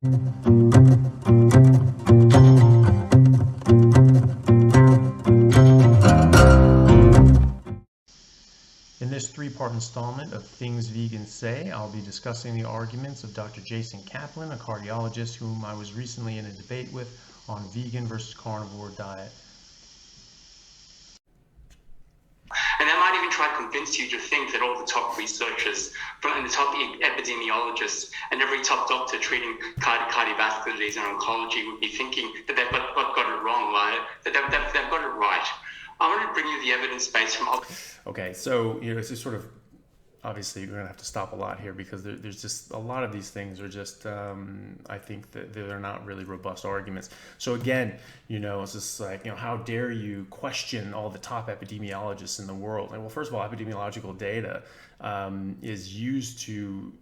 In this three-part installment of Things Vegans Say, I'll be discussing the arguments of Dr. Jason Kaplan, a cardiologist whom I was recently in a debate with on vegan versus carnivore diet. And they might even try to convince you to think that all the top researchers and the top epidemiologists and every top doctor treating cardiovascular disease and oncology would be thinking that they've got it wrong, right? That they've got it right. I want to bring you the evidence base from... Okay, so, this is sort of, obviously you're going to have to stop a lot here because there's just a lot of these things are just, I think that they're not really robust arguments. So again, it's just like, how dare you question all the top epidemiologists in the world? And well, first of all, epidemiological data is used to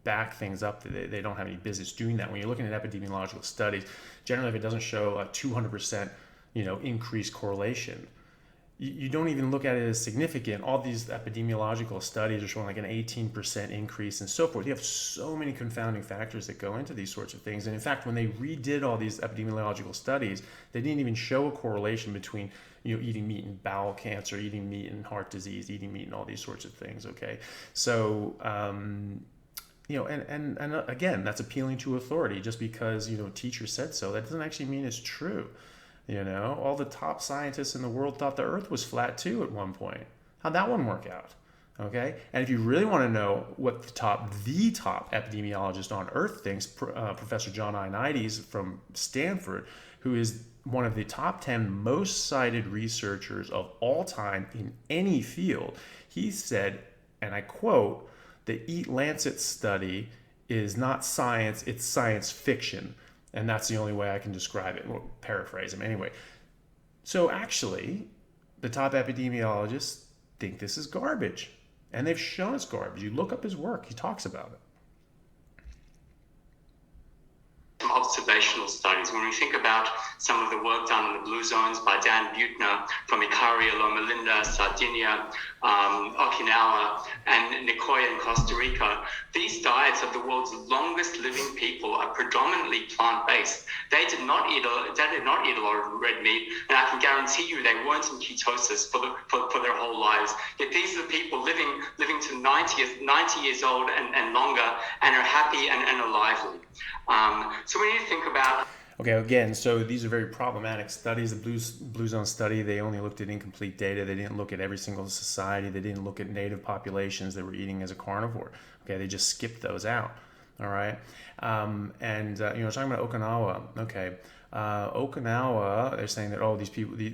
back things up. They don't have any business doing that. When you're looking at epidemiological studies, generally if it doesn't show a 200% increased correlation, you don't even look at it as significant. All these epidemiological studies are showing like an 18% increase and so forth. You have so many confounding factors that go into these sorts of things. And in fact, when they redid all these epidemiological studies, they didn't even show a correlation between eating meat and bowel cancer, eating meat and heart disease, eating meat and all these sorts of things. Okay, so and again, that's appealing to authority. Just because a teacher said so, that doesn't actually mean it's true. All the top scientists in the world thought the earth was flat too at one point. How'd that one work out? Okay. And if you really want to know what the top epidemiologist on earth thinks, Professor John Ioannidis from Stanford, who is one of the top 10 most cited researchers of all time in any field, he said, and I quote, the Eat Lancet study is not science, it's science fiction. And that's the only way I can describe it, or paraphrase him anyway. So actually, the top epidemiologists think this is garbage. And they've shown it's garbage. You look up his work, he talks about it. Some observational studies. When we think about some of the work done in the blue zones by Dan Buettner from Ikaria, Loma Linda, Sardinia, Okinawa, and Nicoya in Costa Rica, these diets of the world's longest living people are predominantly plant-based. They did not eat a lot of red meat, and I can guarantee you they weren't in ketosis for their whole lives. Yet these are the people living to 90 years old and longer, and are happy and are lively. So we need to think about... Okay, again, so these are very problematic studies. The Blue Zone study, they only looked at incomplete data. They didn't look at every single society. They didn't look at native populations that were eating as a carnivore. Okay, they just skipped those out. All right, talking about Okinawa. Okay, Okinawa, they're saying that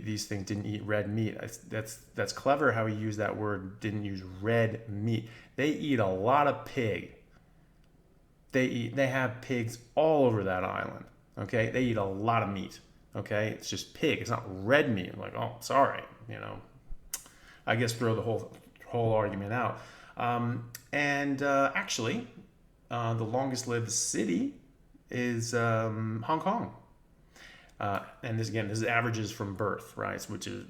these things didn't eat red meat. That's clever how he used that word. Didn't use red meat. They eat a lot of pig. They have pigs all over that island. Okay, they eat a lot of meat. Okay, it's just pig. It's not red meat. I'm like, oh, sorry. I guess throw the whole argument out. Actually, the longest lived city is Hong Kong. And this is averages from birth, right? Which is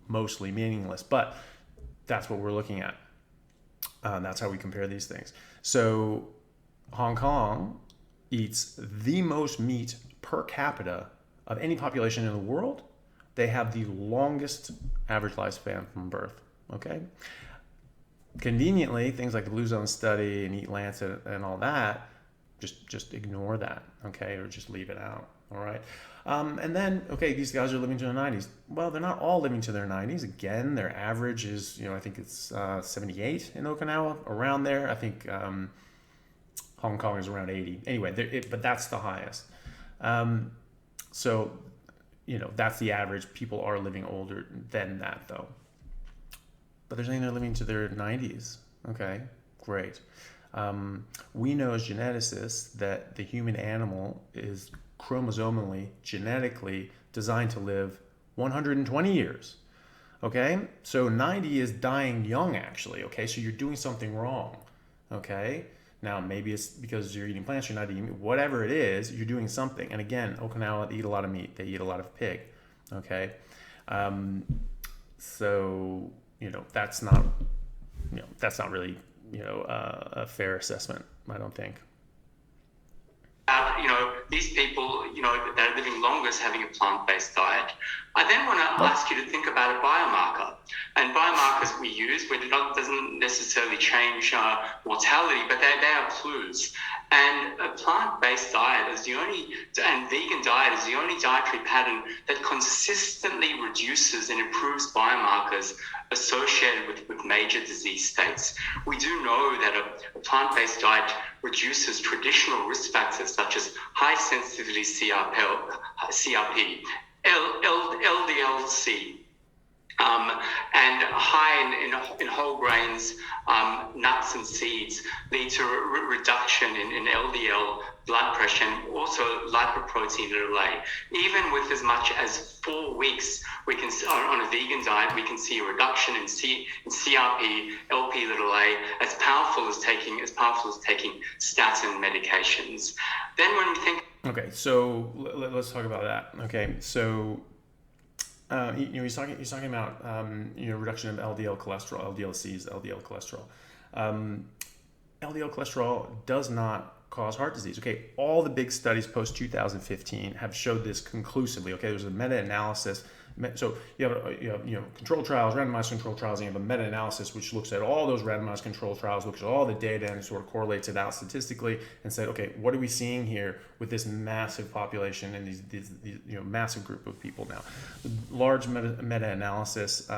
mostly meaningless, but that's what we're looking at. That's how we compare these things. So Hong Kong eats the most meat per capita of any population in the world. They have the longest average lifespan from birth. Okay. Conveniently, things like the Blue Zone study and Eat Lancet and all that, just ignore that. Okay, or just leave it out. All right. And then, okay, these guys are living to their 90s. Well, they're not all living to their 90s. Again, their average is, I think it's 78 in Okinawa, around there. I think Hong Kong is around 80. Anyway, but that's the highest. So, that's the average. People are living older than that, though. But they're saying they're living to their 90s. Okay, great. We know as geneticists that the human animal is chromosomally, genetically designed to live 120 years. Okay, so 90 is dying young, actually. Okay, so you're doing something wrong. Okay. Now, maybe it's because you're eating plants, you're not eating meat. Whatever it is, you're doing something. And again, Okinawa, they eat a lot of meat. They eat a lot of pig. Okay? So, that's not really, a fair assessment, I don't think. these people, that are living longest having a plant-based diet. I then want to ask you to think about a biomarker. And biomarkers we use, doesn't necessarily change mortality, but they are clues. And a plant-based diet and vegan diet is the only dietary pattern that consistently reduces and improves biomarkers associated with major disease states. We do know that a plant-based diet reduces traditional risk factors such as high sensitivity CRP, LDL-C, and high in whole grains, nuts and seeds lead to a reduction in LDL blood pressure and also lipoprotein(a). Even with as much as 4 weeks, we can on a vegan diet we can see a reduction in CRP, LP(a), as powerful as taking statin medications. Then when we think, okay, so let's talk about that. Okay, so he's talking about reduction of LDL cholesterol, LDL-Cs, LDL cholesterol. LDL cholesterol does not cause heart disease. Okay, all the big studies post 2015 have showed this conclusively. Okay, there's a meta-analysis. So you have controlled trials, randomized controlled trials, and you have a meta-analysis which looks at all those randomized controlled trials, looks at all the data and sort of correlates it out statistically and said, okay, what are we seeing here with this massive population and these massive group of people now? The large meta-analysis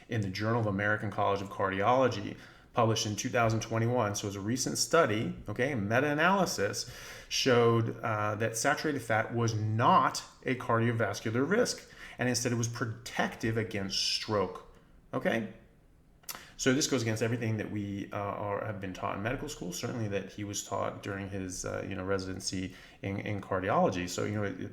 in the Journal of American College of Cardiology published in 2021, so it was a recent study, okay, meta-analysis showed that saturated fat was not a cardiovascular risk, and instead it was protective against stroke, okay? So this goes against everything that we have been taught in medical school, certainly that he was taught during his residency in cardiology. So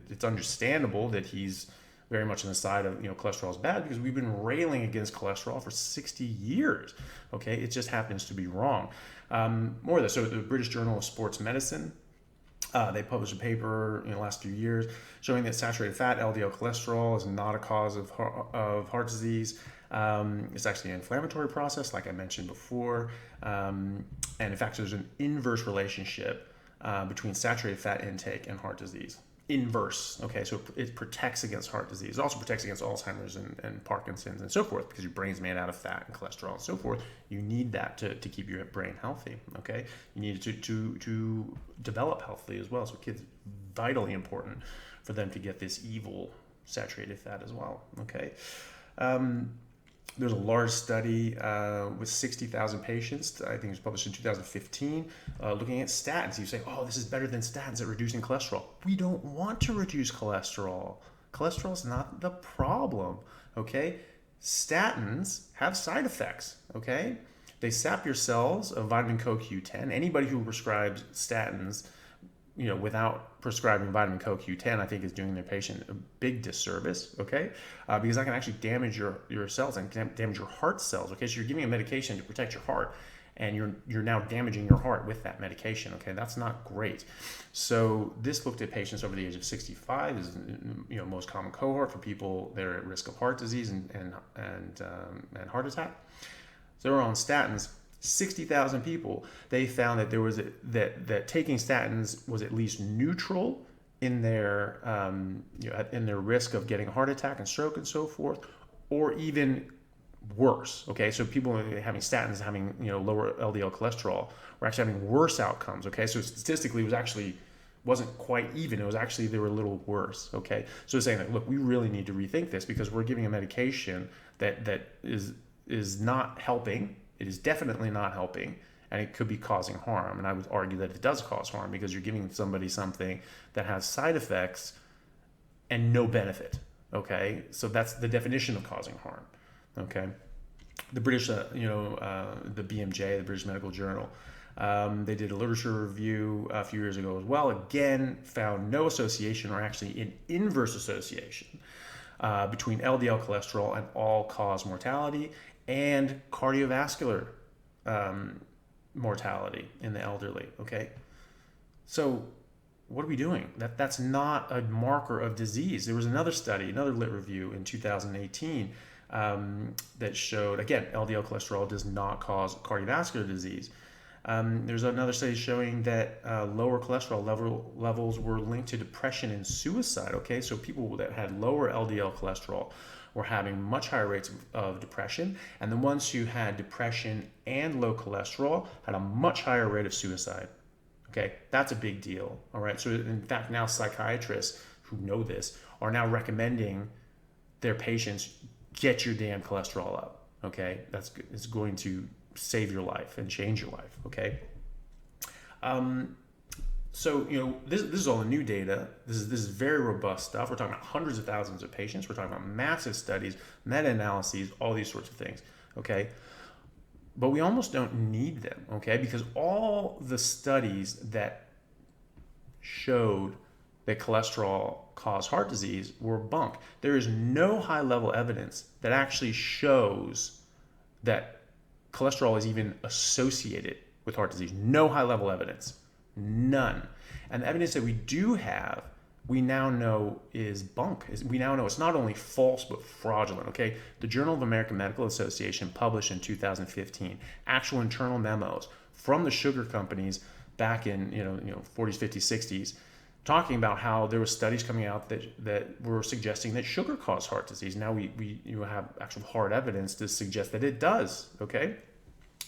it's understandable that he's very much on the side of cholesterol is bad, because we've been railing against cholesterol for 60 years. Okay, it just happens to be wrong. More of this. So the British Journal of Sports Medicine, they published a paper in the last few years showing that saturated fat, LDL cholesterol, is not a cause of heart disease. It's actually an inflammatory process, like I mentioned before. And in fact, there's an inverse relationship between saturated fat intake and heart disease. Inverse, okay, so it protects against heart disease. It also protects against Alzheimer's and Parkinson's and so forth, because your brain's made out of fat and cholesterol and so forth. You need that to keep your brain healthy, okay? You need it to develop healthily as well. So kids, vitally important for them to get this evil saturated fat as well, okay? There's a large study with 60,000 patients, I think it was published in 2015, looking at statins. You say, oh, this is better than statins at reducing cholesterol. We don't want to reduce cholesterol. Cholesterol is not the problem, okay? Statins have side effects, okay? They sap your cells of vitamin CoQ10. Anybody who prescribes statins without prescribing vitamin CoQ10, I think is doing their patient a big disservice, okay? Because that can actually damage your cells and damage your heart cells, okay? So you're giving a medication to protect your heart, and you're now damaging your heart with that medication, okay? That's not great. So this looked at patients over the age of 65, is most common cohort for people that are at risk of heart disease and heart attack. So they were on statins. 60,000 people, they found that there was that taking statins was at least neutral in their in their risk of getting a heart attack and stroke and so forth, or even worse. Okay, so people having statins, having lower LDL cholesterol, were actually having worse outcomes. Okay, so statistically, it wasn't quite even. It was actually, they were a little worse. Okay, so it's saying that, look, we really need to rethink this, because we're giving a medication that is not helping. It is definitely not helping, and it could be causing harm. And I would argue that it does cause harm, because you're giving somebody something that has side effects and no benefit. Okay, so that's the definition of causing harm. Okay, the British, the BMJ, the British Medical Journal, they did a literature review a few years ago as well. Again, found no association, or actually an inverse association, between LDL cholesterol and all-cause mortality and cardiovascular mortality in the elderly, okay? So what are we doing? That's not a marker of disease. There was another study, another lit review in 2018 that showed, again, LDL cholesterol does not cause cardiovascular disease. There's another study showing that lower cholesterol levels were linked to depression and suicide. Okay, so people that had lower LDL cholesterol were having much higher rates of depression, and the ones who had depression and low cholesterol had a much higher rate of suicide. Okay, that's a big deal. All right, so in fact, now psychiatrists who know this are now recommending their patients get your damn cholesterol up. Okay, it's going to save your life and change your life. Okay. So, this is all the new data. This is very robust stuff. We're talking about hundreds of thousands of patients. We're talking about massive studies, meta-analyses, all these sorts of things, okay? But we almost don't need them, okay? Because all the studies that showed that cholesterol caused heart disease were bunk. There is no high-level evidence that actually shows that cholesterol is even associated with heart disease. No high-level evidence. None. And the evidence that we do have, we now know is bunk. We now know it's not only false, but fraudulent, okay? The Journal of American Medical Association published in 2015 actual internal memos from the sugar companies back in, 40s, 50s, 60s, talking about how there were studies coming out that were suggesting that sugar caused heart disease. Now we have actual hard evidence to suggest that it does, okay?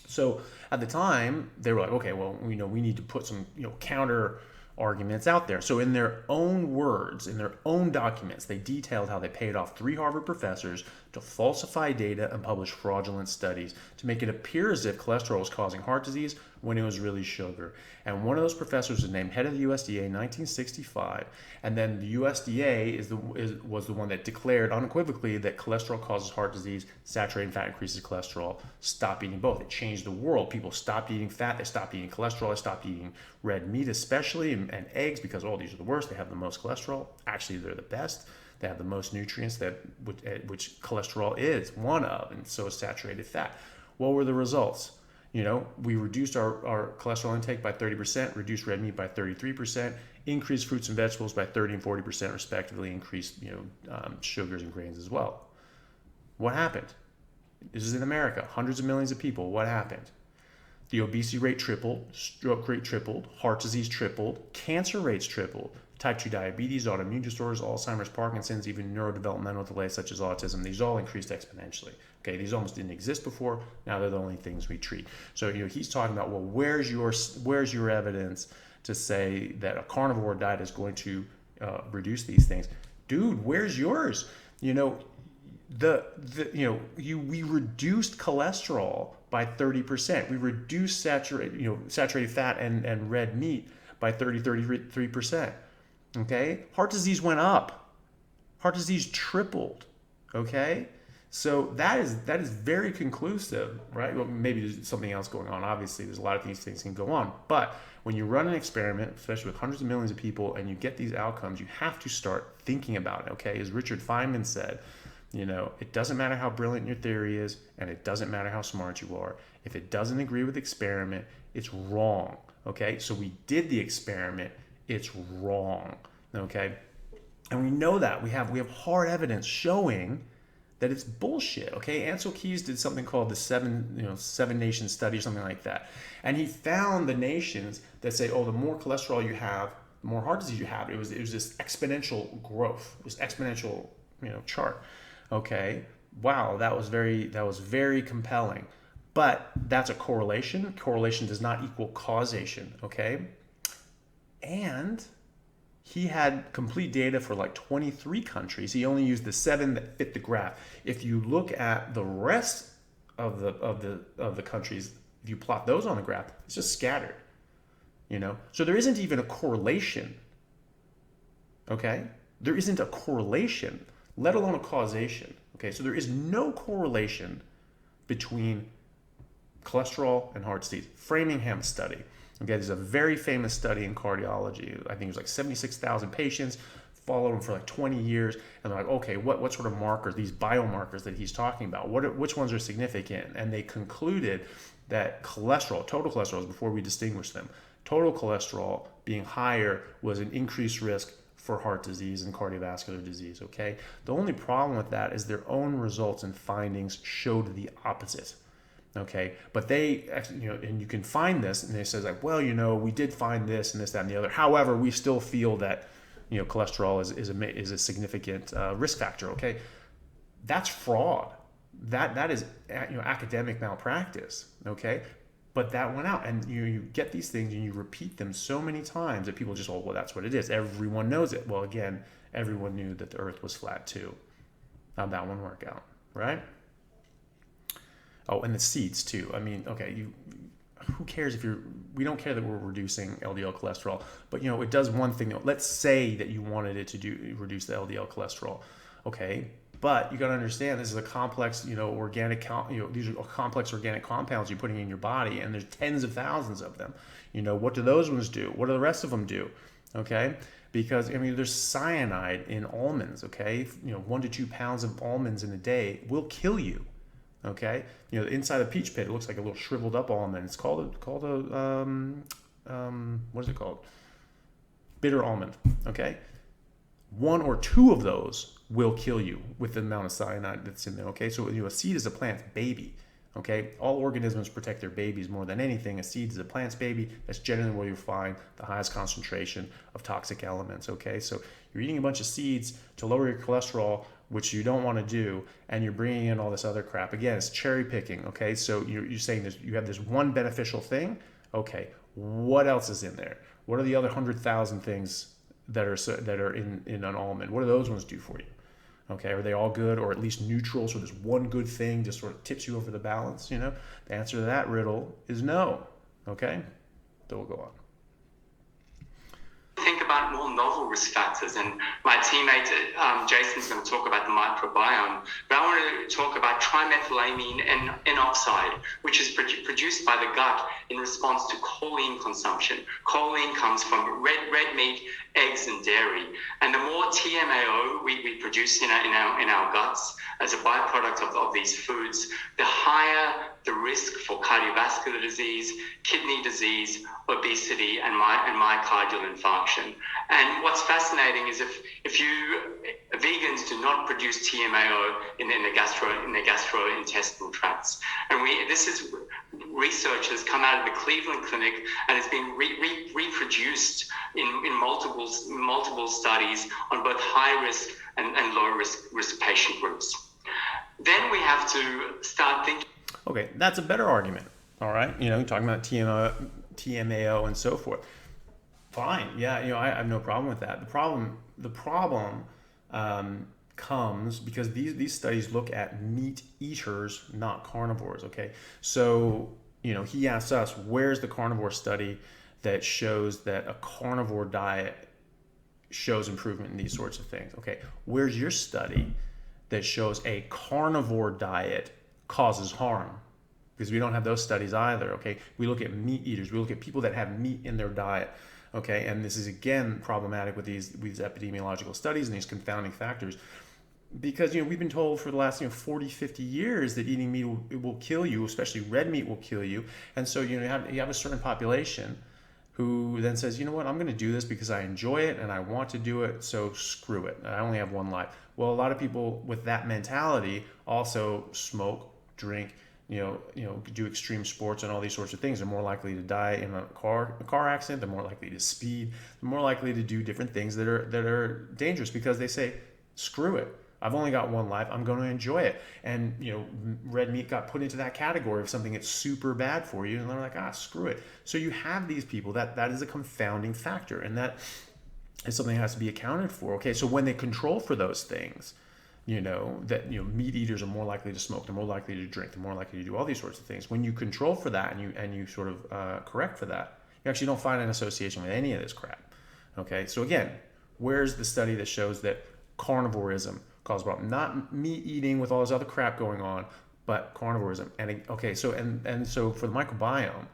So at the time, they were like, okay, well, we need to put some, counter arguments out there. So in their own words, in their own documents, they detailed how they paid off 3 Harvard professors to falsify data and publish fraudulent studies to make it appear as if cholesterol was causing heart disease when it was really sugar. And one of those professors was named head of the USDA in 1965. And then the USDA was the one that declared unequivocally that cholesterol causes heart disease, saturated fat increases cholesterol, stop eating both. It changed the world. People stopped eating fat, they stopped eating cholesterol, they stopped eating red meat especially, and eggs, because these are the worst. They have the most cholesterol. Actually, they're the best. They have the most nutrients, which cholesterol is one of, and so is saturated fat. What were the results? We reduced our cholesterol intake by 30%, reduced red meat by 33%, increased fruits and vegetables by 30 and 40% respectively, increased sugars and grains as well. What happened? This is in America, hundreds of millions of people. What happened? The obesity rate tripled, stroke rate tripled, heart disease tripled, cancer rates tripled, type 2 diabetes, autoimmune disorders, Alzheimer's, Parkinson's, even neurodevelopmental delays such as autism. These all increased exponentially. Okay, these almost didn't exist before. Now they're the only things we treat. So he's talking about, well, where's your evidence to say that a carnivore diet is going to reduce these things? Dude, where's yours? We reduced cholesterol by 30%. We reduced saturated fat and red meat by 33%. Okay? Heart disease went up. Heart disease tripled. Okay? So that is very conclusive, right? Well, maybe there's something else going on. Obviously, there's a lot of these things can go on. But when you run an experiment, especially with hundreds of millions of people, and you get these outcomes, you have to start thinking about it, okay? As Richard Feynman said, it doesn't matter how brilliant your theory is, and it doesn't matter how smart you are. If it doesn't agree with the experiment, it's wrong, okay? So we did the experiment, it's wrong, okay? And we know that. We have hard evidence showing that it's bullshit, okay? Ansel Keys did something called the seven nation study or something like that. And he found the nations that say, the more cholesterol you have, the more heart disease you have. It was this exponential growth, this exponential, chart. Okay, wow, that was very compelling. But that's a correlation. Correlation does not equal causation, okay? And he had complete data for like 23 countries. He only used the 7 that fit the graph. If you look at the rest of the countries, if you plot those on the graph, it's just scattered. So there isn't even a correlation. Okay? There isn't a correlation, let alone a causation. Okay, so there is no correlation between cholesterol and heart disease. Framingham study. Okay, there's a very famous study in cardiology. I think it was like 76,000 patients, followed them for like 20 years, and they're like, okay, what sort of markers, these biomarkers that he's talking about, which ones are significant? And they concluded that cholesterol, total cholesterol, before we distinguish them, total cholesterol being higher was an increased risk for heart disease and cardiovascular disease, okay? The only problem with that is their own results and findings showed the opposite. Okay, but they actually, and you can find this, and they says like, well, we did find this and this, that, and the other. However, we still feel that, cholesterol is a significant risk factor. Okay, that's fraud. That is academic malpractice. Okay, but that went out, and you get these things and you repeat them so many times that people just, oh, well, that's what it is. Everyone knows it. Well, again, everyone knew that the Earth was flat too. How'd that one work out, right? Oh, and the seeds too. I mean, okay, who cares we don't care that we're reducing LDL cholesterol, but it does one thing. Let's say that you wanted it to reduce the LDL cholesterol. Okay, but you got to understand this is a complex, organic, these are complex organic compounds you're putting in your body, and there's tens of thousands of them. What do those ones do? What do the rest of them do? Okay, because there's cyanide in almonds. Okay, 1 to 2 pounds of almonds in a day will kill you. Okay, inside the peach pit, it looks like a little shriveled up almond. It's called a what is it called? Bitter almond. Okay, 1 or 2 of those will kill you with the amount of cyanide that's in there. Okay, so a seed is a plant's baby. Okay, all organisms protect their babies more than anything. A seed is a plant's baby. That's generally where you find the highest concentration of toxic elements. Okay, so you're eating a bunch of seeds to lower your cholesterol, which you don't want to do, and you're bringing in all this other crap. Again, it's cherry picking. Okay, so you're saying this, you have this one beneficial thing. Okay, what else is in there? What are the other 100,000 things that are in an almond? What do those ones do for you? Okay, are they all good or at least neutral? So this one good thing just sort of tips you over the balance. The answer to that riddle is no. Okay, so we'll go on. Think about more novel risk factors, and my teammate Jason's going to talk about the microbiome, but I want to talk about trimethylamine and N-oxide, which is produced by the gut in response to choline consumption. Choline comes from red meat, eggs, and dairy, and the more TMAO we produce in our guts as a byproduct of these foods, the higher the risk for cardiovascular disease, kidney disease, obesity, and myocardial infarction. And what's fascinating is if vegans do not produce TMAO in the gastrointestinal tracts, and this is research has come out of the Cleveland Clinic and has been reproduced in multiple studies on both high risk and low risk patient groups. Then we have to start thinking. Okay, that's a better argument. All right, talking about TMAO and so forth. Fine, yeah, I have no problem with that. The problem comes because these studies look at meat eaters, not carnivores. Okay, so he asks us, where's the carnivore study that shows that a carnivore diet shows improvement in these sorts of things? Okay, where's your study that shows a carnivore diet causes harm? Because we don't have those studies either. Okay, we look at meat eaters, we look at people that have meat in their diet. Okay, and this is again problematic with these epidemiological studies and these confounding factors, because we've been told for the last 40, 50 years that eating meat will kill you, especially red meat will kill you. And so you have a certain population who then says, I'm going to do this because I enjoy it and I want to do it, so screw it, I only have one life. Well, a lot of people with that mentality also smoke, drink, do extreme sports and all these sorts of things. They're more likely to die in a car accident. They're more likely to speed. They're more likely to do different things that are dangerous because they say, screw it, I've only got one life, I'm going to enjoy it. And red meat got put into that category of something that's super bad for you, and they're like, screw it. So you have these people that is a confounding factor, and that is something that has to be accounted for. Okay, so when they control for those things, meat eaters are more likely to smoke, they're more likely to drink, they're more likely to do all these sorts of things. When you control for that and you sort of correct for that, you actually don't find an association with any of this crap. Okay, so again, where's the study that shows that carnivorism causes a problem? Not meat eating with all this other crap going on, but carnivorism. And okay, so and so for the microbiome,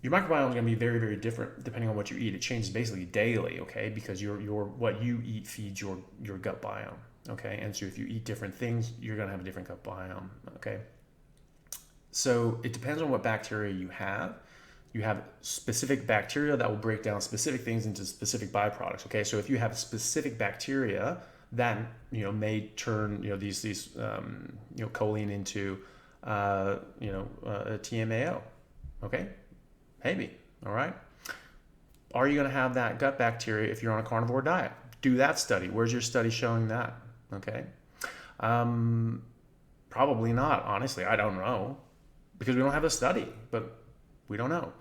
your microbiome is going to be very, very different depending on what you eat. It changes basically daily, okay? Because your what you eat feeds your gut biome, okay? And so if you eat different things, you're going to have a different gut biome, okay? So it depends on what bacteria you have. You have specific bacteria that will break down specific things into specific byproducts, okay? So if you have specific bacteria that may turn these choline into a TMAO. Okay, maybe. All right. Are you going to have that gut bacteria if you're on a carnivore diet? Do that study. Where's your study showing that? Okay. Probably not. Honestly, I don't know, because we don't have a study, but we don't know.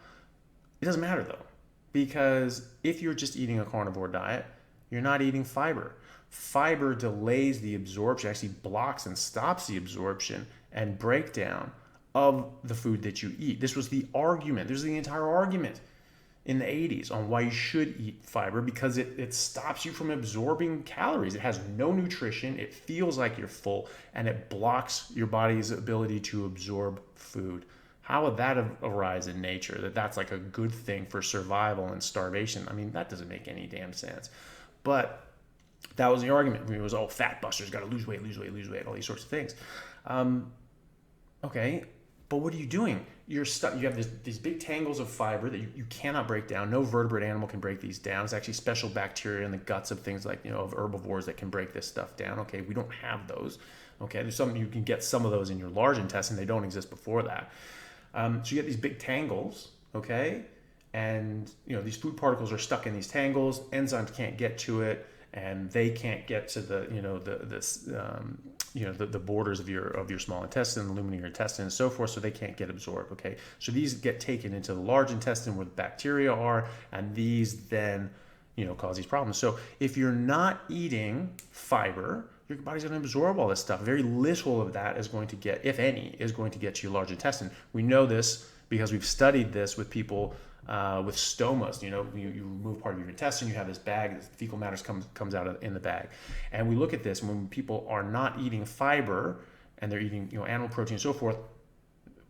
It doesn't matter though, because if you're just eating a carnivore diet, you're not eating fiber. Fiber delays the absorption, actually blocks and stops the absorption and breakdown of the food that you eat. This was the argument. This was the entire argument in the 80s on why you should eat fiber, because it stops you from absorbing calories. It has no nutrition, it feels like you're full, and it blocks your body's ability to absorb food. How would that arise in nature? That's like a good thing for survival and starvation? I mean, that doesn't make any damn sense. But that was the argument. It was, fat busters, got to lose weight, all these sorts of things. Okay, but what are you doing? You're stuck. You have these big tangles of fiber that you cannot break down. No vertebrate animal can break these down. It's actually special bacteria in the guts of things like, of herbivores that can break this stuff down. Okay, we don't have those. Okay, there's some, you can get some of those in your large intestine. They don't exist before that. So you get these big tangles, okay? And, these food particles are stuck in these tangles. Enzymes can't get to it, and they can't get to the borders of your small intestine, the lumen of your intestine, and so forth, so they can't get absorbed, okay? So these get taken into the large intestine where the bacteria are, and these then, cause these problems. So if you're not eating fiber, your body's going to absorb all this stuff. Very little of that is going to get, if any, is going to get to your large intestine. We know this because we've studied this with people with stomas. You remove part of your intestine, you have this bag, fecal matter comes out in the bag. And we look at this, and when people are not eating fiber and they're eating animal protein and so forth,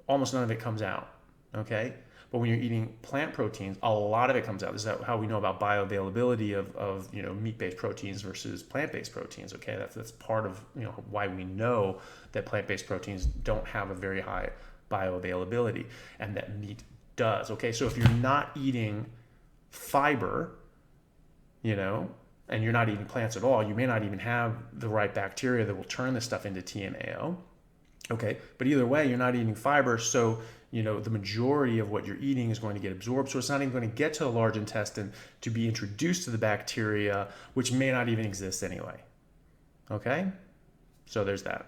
almost none of it comes out, okay? But when you're eating plant proteins, a lot of it comes out. This is how we know about bioavailability of meat-based proteins versus plant-based proteins, okay? That's part of why we know that plant-based proteins don't have a very high bioavailability, and that meat does, okay? So if you're not eating fiber, and you're not eating plants at all, you may not even have the right bacteria that will turn this stuff into TMAO, okay? But either way, you're not eating fiber, so the majority of what you're eating is going to get absorbed, so it's not even going to get to the large intestine to be introduced to the bacteria, which may not even exist anyway, okay? So there's that.